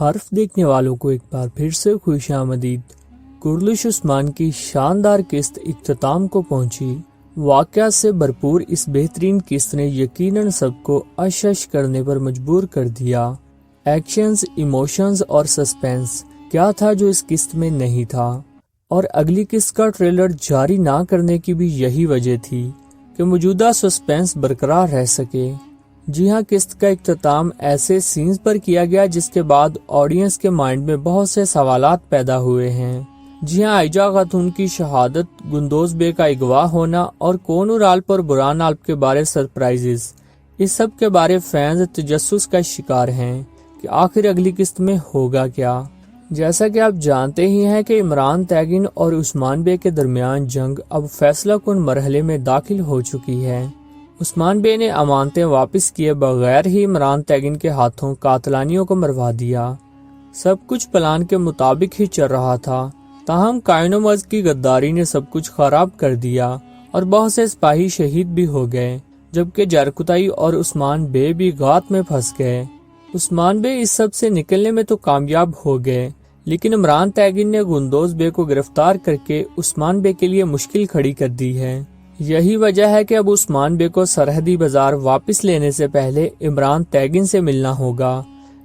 حرف دیکھنے والوں کو ایک بار پھر سے خوش آمدید۔ کرلش عثمان کی شاندار قسط اختتام کو پہنچی۔ واقعات سے بھرپور اس بہترین قسط نے یقیناً سب کو اشش کرنے پر مجبور کر دیا۔ ایکشنز، ایموشنز اور سسپینس کیا تھا جو اس قسط میں نہیں تھا، اور اگلی قسط کا ٹریلر جاری نہ کرنے کی بھی یہی وجہ تھی کہ موجودہ سسپینس برقرار رہ سکے۔ جی ہاں، قسط کا اختتام ایسے سینز پر کیا گیا جس کے بعد آڈینس کے مائنڈ میں بہت سے سوالات پیدا ہوئے ہیں۔ جی ہاں، عائجہ خاتون کی شہادت، گندوز بے کا اغوا ہونا اور کونور عالپ اور برہان عالپ کے بارے سرپرائزز، اس سب کے بارے فینز تجسس کا شکار ہیں کہ آخر اگلی قسط میں ہوگا کیا۔ جیسا کہ آپ جانتے ہی ہیں کہ عمران تیگن اور عثمان بے کے درمیان جنگ اب فیصلہ کن مرحلے میں داخل ہو چکی ہے۔ عثمان بے نے امانتیں واپس کیے بغیر ہی عمران تیگن کے ہاتھوں قاتلانیوں کو مروا دیا۔ سب کچھ پلان کے مطابق ہی چل رہا تھا، تاہم قائن و مز کی غداری نے سب کچھ خراب کر دیا اور بہت سے سپاہی شہید بھی ہو گئے، جبکہ جارکتائی اور عثمان بے بھی غارت میں پھنس گئے۔ عثمان بے اس سب سے نکلنے میں تو کامیاب ہو گئے، لیکن عمران تیگن نے گندوز بے کو گرفتار کر کے عثمان بے کے لیے مشکل کھڑی کر دی ہے۔ یہی وجہ ہے کہ اب عثمان بے کو سرحدی بازار واپس لینے سے پہلے عمران تیگن سے ملنا ہوگا۔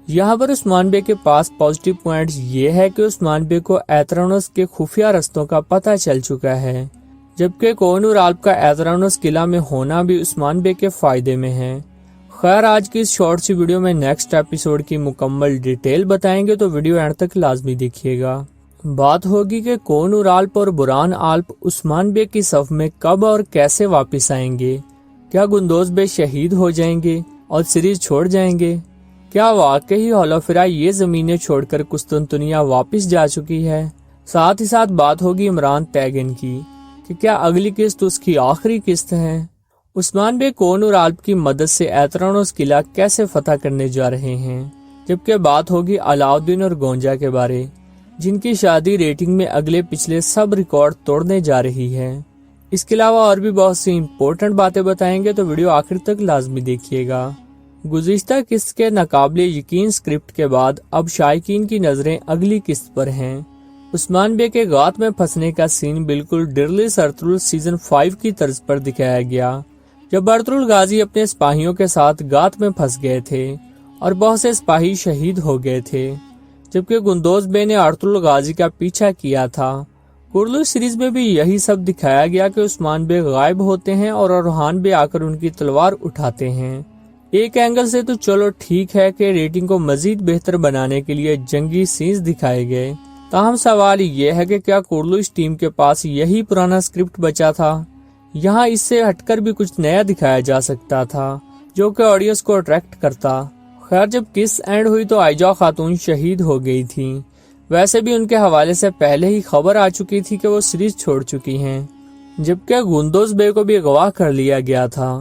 یہاں پر عثمان بے کے پاس پازیٹیو پوائنٹس یہ ہے کہ عثمان بے کو ایترانوس کے خفیہ رستوں کا پتہ چل چکا ہے، جبکہ کونور عالپ کا ایترانوس قلعہ میں ہونا بھی عثمان بے کے فائدے میں ہے۔ خیر، آج کی اس شارٹ سی ویڈیو میں نیکسٹ ایپیسوڈ کی مکمل ڈیٹیل بتائیں گے، تو ویڈیو اینڈ تک لازمی دیکھیے گا۔ بات ہوگی کہ کونور عالپ اور برہان عالپ عثمان بے کی صف میں کب اور کیسے واپس آئیں گے۔ کیا گندوز بے شہید ہو جائیں گے اور سیریز چھوڑ جائیں گے؟ کیا واقعی ہولوفرا یہ زمینیں چھوڑ کر قسطنطنیہ واپس جا چکی ہے؟ ساتھ ہی ساتھ بات ہوگی عمران تیگن کی کہ کیا اگلی قسط اس کی آخری قسط ہے۔ عثمان بے کونور عالپ کی مدد سے ایترانوس قلعہ کیسے فتح کرنے جا رہے ہیں، جبکہ بات ہوگی علاؤدین اور گونجا کے بارے، جن کی شادی ریٹنگ میں اگلے پچھلے سب ریکارڈ توڑنے جا رہی ہے۔ اس کے علاوہ اور بھی بہت سی امپورٹنٹ باتیں بتائیں گے، تو ویڈیو آخر تک لازمی دیکھیے گا۔ گزشتہ قسط کے ناقابل یقین سکرپٹ کے بعد اب شائقین کی نظریں اگلی قسط پر ہیں۔ عثمان بے کے غارت میں پھنسنے کا سین بالکل ڈرلس ارطغرل سیزن 5 کی طرز پر دکھایا گیا، جب ارطغرل غازی اپنے سپاہیوں کے ساتھ غارت میں پھنس گئے تھے اور بہت سے سپاہی شہید ہو گئے تھے، جبکہ گندوز بے نے ارطغرل غازی کا پیچھا کیا تھا۔ کرلش سیریز میں بھی یہی سب دکھایا گیا کہ عثمان بے غائب ہوتے ہیں اور روحان بے آ کر ان کی تلوار اٹھاتے ہیں۔ ایک اینگل سے تو چلو ٹھیک ہے کہ ریٹنگ کو مزید بہتر بنانے کے لیے جنگی سینز دکھائے گئے، تاہم سوال یہ ہے کہ کیا کرلش ٹیم کے پاس یہی پرانا سکرپٹ بچا تھا؟ یہاں اس سے ہٹ کر بھی کچھ نیا دکھایا جا سکتا تھا جو کہ آڈینس کو اٹریکٹ کرتا۔ خیر، جب قسط اینڈ ہوئی تو عائجہ خاتون شہید ہو گئی تھی۔ ویسے بھی ان کے حوالے سے پہلے ہی خبر آ چکی تھی کہ وہ سیریز چھوڑ چکی ہیں، جبکہ گندوز بے کو بھی اغوا کر لیا گیا تھا۔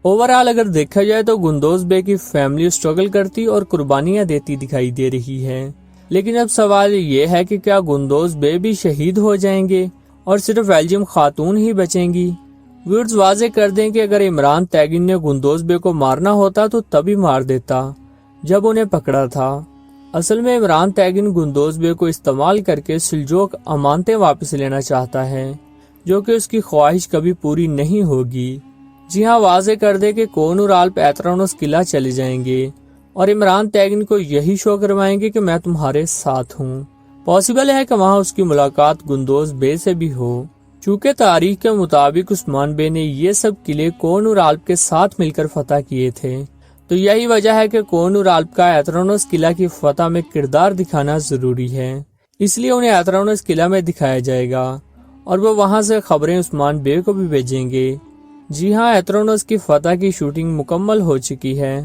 اوورآل اگر دیکھا جائے تو گندوز بے کی فیملی اسٹرگل کرتی اور قربانیاں دیتی دکھائی دے رہی ہے، لیکن اب سوال یہ ہے کہ کیا گندوز بے بھی شہید ہو جائیں گے اور صرف ایلجم خاتون ہی بچیں گی؟ ویورز واضح کر دیں کہ اگر عمران تیگن نے گندوز بے کو مارنا ہوتا تو تبھی مار دیتا جب انہیں پکڑا تھا۔ اصل میں عمران تیگن گندوز بے کو استعمال کر کے سلجوق امانتیں واپس لینا چاہتا ہے، جو کہ اس کی خواہش کبھی پوری نہیں ہوگی۔ جی ہاں، واضح کر دے کہ کونور عالپ ایترانوس قلعہ چلے جائیں گے اور عمران تیگن کو یہی شو کروائیں گے کہ میں تمہارے ساتھ ہوں۔ پاسبل ہے کہ وہاں اس کی ملاقات گندوز بے سے بھی ہو، چونکہ تاریخ کے مطابق عثمان بے نے یہ سب قلعے کونور عالپ کے ساتھ مل کر فتح کیے تھے، تو یہی وجہ ہے کہ کونور عالپ کا ایترانوس قلعہ کی فتح میں کردار دکھانا ضروری ہے، اس لیے انہیں ایترانوس قلعہ میں دکھایا جائے گا اور وہ وہاں سے خبریں عثمان بے کو بھی بھیجیں گے۔ جی ہاں، ایترانوس کی فتح کی شوٹنگ مکمل ہو چکی ہے۔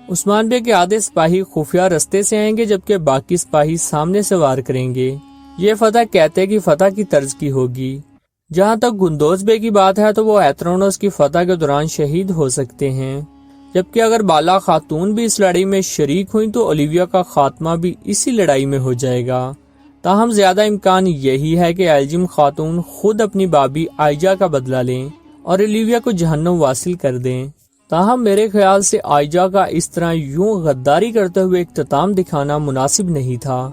عثمان بے کے آدھے سپاہی خفیہ رستے سے آئیں گے، جبکہ باقی سپاہی سامنے سے وار کریں گے۔ یہ فتح کہتے کی فتح کی طرز کی ہوگی۔ جہاں تک گندوز بے کی بات ہے تو وہ ایترانوس کی فتح کے دوران شہید ہو سکتے ہیں، جبکہ اگر بالا خاتون بھی اس لڑائی میں شریک ہوئیں تو اولیویا کا خاتمہ بھی اسی لڑائی میں ہو جائے گا۔ تاہم زیادہ امکان یہی ہے کہ ایلجم خاتون خود اپنی بابی عائجہ کا بدلہ لیں اور اولیویا کو جہنم واصل کر دیں۔ تاہم میرے خیال سے آئجا کا اس طرح یوں غداری کرتے ہوئے اختتام دکھانا مناسب نہیں تھا،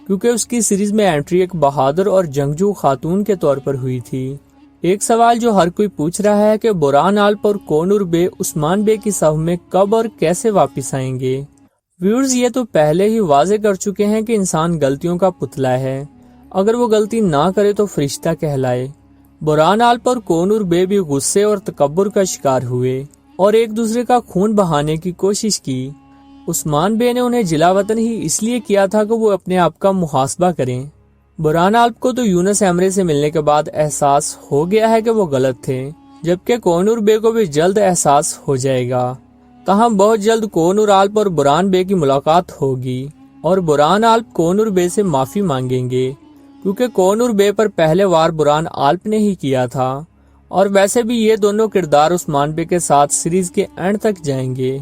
کیونکہ اس کی سیریز میں انٹری ایک بہادر اور جنگجو خاتون کے طور پر ہوئی تھی۔ ایک سوال جو ہر کوئی پوچھ رہا ہے کہ برہان الپ اور کونور بے عثمان بے کی صف میں کب اور کیسے واپس آئیں گے؟ ویورز یہ تو پہلے ہی واضح کر چکے ہیں کہ انسان غلطیوں کا پتلا ہے، اگر وہ غلطی نہ کرے تو فرشتہ کہلائے۔ برہان الپ اور کونور بے بھی غصے اور تکبر کا شکار ہوئے اور ایک دوسرے کا خون بہانے کی کوشش کی۔ عثمان بے نے انہیں جلا وطن ہی اس لیے کیا تھا کہ وہ اپنے آپ کا محاسبہ کریں۔ برہان الپ کو تو یونس ایمرے سے ملنے کے بعد احساس ہو گیا ہے کہ وہ غلط تھے، جبکہ کونور بے کو بھی جلد احساس ہو جائے گا۔ تاہم بہت جلد کونور الپ اور برہان بے کی ملاقات ہوگی اور برہان الپ کونور بے سے معافی مانگیں گے، کیونکہ کونور بے پر پہلے وار برہان الپ نے ہی کیا تھا، اور ویسے بھی یہ دونوں کردار عثمان بے کے ساتھ سیریز کے اینڈ تک جائیں گے۔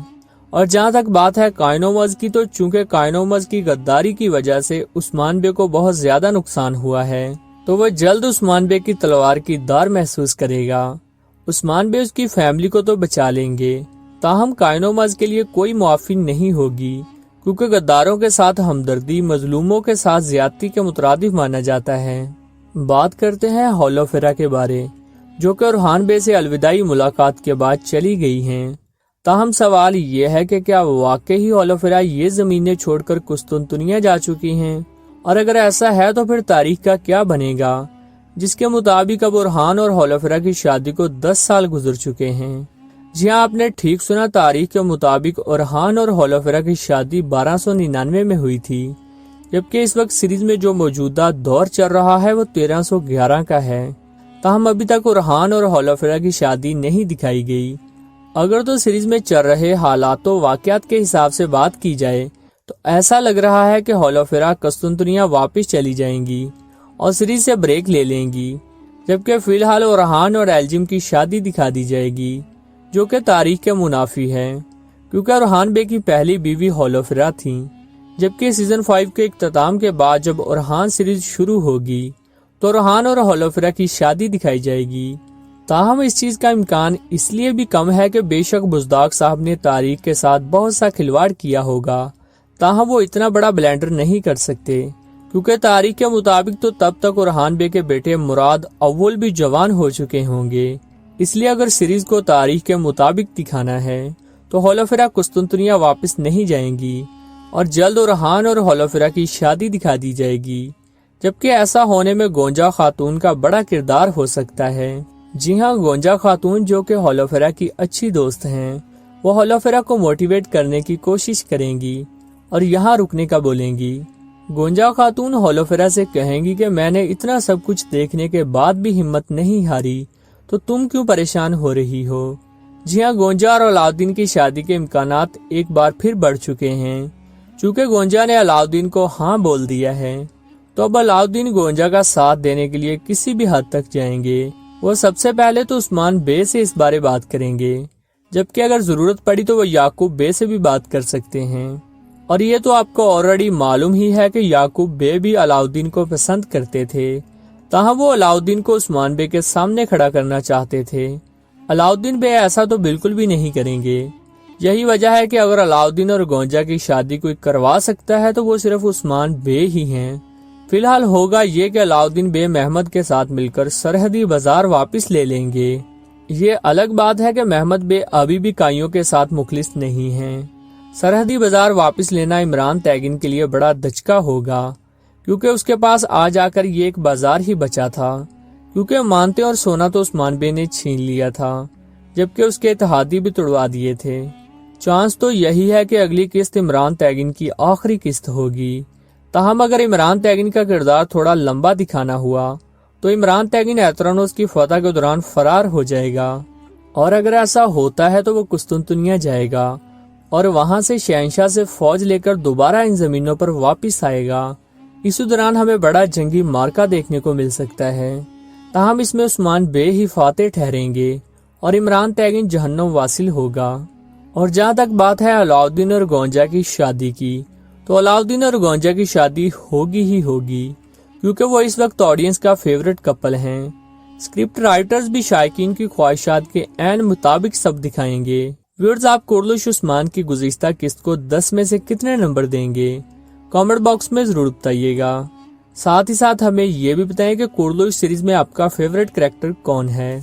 اور جہاں تک بات ہے قائنومز کی، تو چونکہ قائنومز کی غداری کی وجہ سے عثمان بے کو بہت زیادہ نقصان ہوا ہے، تو وہ جلد عثمان بے کی تلوار کی دار محسوس کرے گا۔ عثمان بے اس کی فیملی کو تو بچا لیں گے، تاہم قائنومز کے لیے کوئی معافی نہیں ہوگی، کیونکہ غداروں کے ساتھ ہمدردی مظلوموں کے ساتھ زیادتی کے مترادف مانا جاتا ہے۔ بات کرتے ہیں ہولوفیرا کے بارے، جو کہ برہان بے سے الوداعی ملاقات کے بعد چلی گئی ہیں۔ تاہم سوال یہ ہے کہ کیا واقعی ہولوفیرا یہ زمینیں چھوڑ کر قسطنطنیہ جا چکی ہیں؟ اور اگر ایسا ہے تو پھر تاریخ کا کیا بنے گا، جس کے مطابق اب برہان اور ہولوفیرا کی شادی کو 10 سال گزر چکے ہیں۔ جی ہاں، آپ نے ٹھیک سنا، تاریخ کے مطابق برہان اور ہولوفیرا کی شادی 1299 میں ہوئی تھی، جبکہ اس وقت سیریز میں جو موجودہ دور چل رہا ہے وہ 1311 کا ہے۔ تاہم ابھی تک برہان اور ہولوفیرا کی شادی نہیں دکھائی گئی۔ اگر تو سیریز میں چل رہے حالات و واقعات کے حساب سے بات کی جائے تو ایسا لگ رہا ہے کہ ہولوفیرا قسطنطنیہ واپس چلی جائیں گی اور سیریز سے بریک لے لیں گی، جبکہ فی الحال برہان اور ایلجم کی شادی دکھا دی جائے گی، جو کہ تاریخ کے منافی ہے، کیونکہ برہان بے کی پہلی بیوی ہولوفیرا تھی، جبکہ سیزن 5 کے اختتام کے بعد جب برہان سیریز شروع ہوگی تو برہان اور ہولوفیرا کی شادی دکھائی جائے گی۔ تاہم اس چیز کا امکان اس لیے بھی کم ہے کہ بے شک بزداق صاحب نے تاریخ کے ساتھ بہت سا کھلواڑ کیا ہوگا، تاہم وہ اتنا بڑا بلینڈر نہیں کر سکتے، کیونکہ تاریخ کے مطابق تو تب تک برہان بے کے بیٹے مراد اول بھی جوان ہو چکے ہوں گے۔ اس لیے اگر سیریز کو تاریخ کے مطابق دکھانا ہے تو ہولوفیرا قسطنطنیہ واپس نہیں جائیں گی اور جلد برہان اور ہولوفیرا کی شادی دکھا دی جائے گی، جبکہ ایسا ہونے میں گونجا خاتون کا بڑا کردار ہو سکتا ہے۔ جی ہاں، گونجا خاتون جو کہ ہولوفیرا کی اچھی دوست ہیں، وہ ہولوفیرا کو موٹیویٹ کرنے کی کوشش کریں گی اور یہاں رکنے کا بولیں گی۔ گونجا خاتون ہولوفیرا سے کہیں گی کہ میں نے اتنا سب کچھ دیکھنے کے بعد بھی ہمت نہیں ہاری، تو تم کیوں پریشان ہو رہی ہو؟ جی ہاں، گونجا اور علاؤدین کی شادی کے امکانات ایک بار پھر بڑھ چکے ہیں۔ چونکہ گونجا نے علاؤدین کو ہاں بول دیا ہے، تو اب علاؤدین گونجا کا ساتھ دینے کے لیے کسی بھی حد تک جائیں گے۔ وہ سب سے پہلے تو عثمان بے سے اس بارے بات کریں گے، جبکہ اگر ضرورت پڑی تو وہ یعقوب بے سے بھی بات کر سکتے ہیں۔ اور یہ تو آپ کو آلریڈی معلوم ہی ہے کہ یعقوب بے بھی علاؤدین کو پسند کرتے تھے، تاہم وہ علاؤدین کو عثمان بے کے سامنے کھڑا کرنا چاہتے تھے۔ علاؤدین بے ایسا تو بالکل بھی نہیں کریں گے۔ یہی وجہ ہے کہ اگر علاؤدین اور گونجا کی شادی کوئی کروا سکتا ہے تو وہ صرف عثمان بے ہی ہیں۔ فی الحال ہوگا یہ کہ علاؤدین بے محمد کے ساتھ مل کر سرحدی بازار واپس لے لیں گے۔ یہ الگ بات ہے کہ محمد بے ابھی بھی کائیوں کے ساتھ مخلص نہیں ہیں۔ سرحدی بازار واپس لینا عمران تیگن کے لیے بڑا دھچکا ہوگا، کیونکہ اس کے پاس آج آ کر یہ ایک بازار ہی بچا تھا، کیونکہ مانتے اور سونا تو عثمان بے نے چھین لیا تھا، جبکہ اس کے اتحادی بھی توڑوا دیے تھے۔ چانس تو یہی ہے کہ اگلی قسط عمران تیگن کی آخری قسط ہوگی۔ تاہم اگر عمران تیگن کا کردار تھوڑا لمبا دکھانا ہوا تو عمران تیگن ایترانوس کی فتح کے دوران فرار ہو جائے گا، اور اگر ایسا ہوتا ہے تو وہ قسطنطنیہ جائے گا اور وہاں سے شہنشاہ سے فوج لے کر دوبارہ ان زمینوں پر واپس آئے گا۔ اسی دوران ہمیں بڑا جنگی مارکا دیکھنے کو مل سکتا ہے، تاہم اس میں عثمان بے ہی فاتح ٹھہریں گے اور عمران تیگن جہنم واصل ہوگا۔ اور جہاں تک بات ہے علاؤدین اور گونجا کی شادی کی، تو علاؤدین اور گونجا کی شادی ہوگی ہی ہوگی، کیونکہ وہ اس وقت آڈینس کا فیورٹ کپل ہیں۔ اسکرپٹ رائٹرز بھی شائقین کی خواہشات کے عین مطابق سب دکھائیں گے۔ ویورز، آپ کورلوش عثمان کی گزشتہ قسط کو 10 میں سے کتنے نمبر دیں گے؟ کامنٹ باکس میں ضرور بتائیے گا۔ ساتھ ہی ساتھ ہمیں یہ بھی بتائیں کہ کورلوش سیریز میں آپ کا فیورٹ کریکٹر کون ہے۔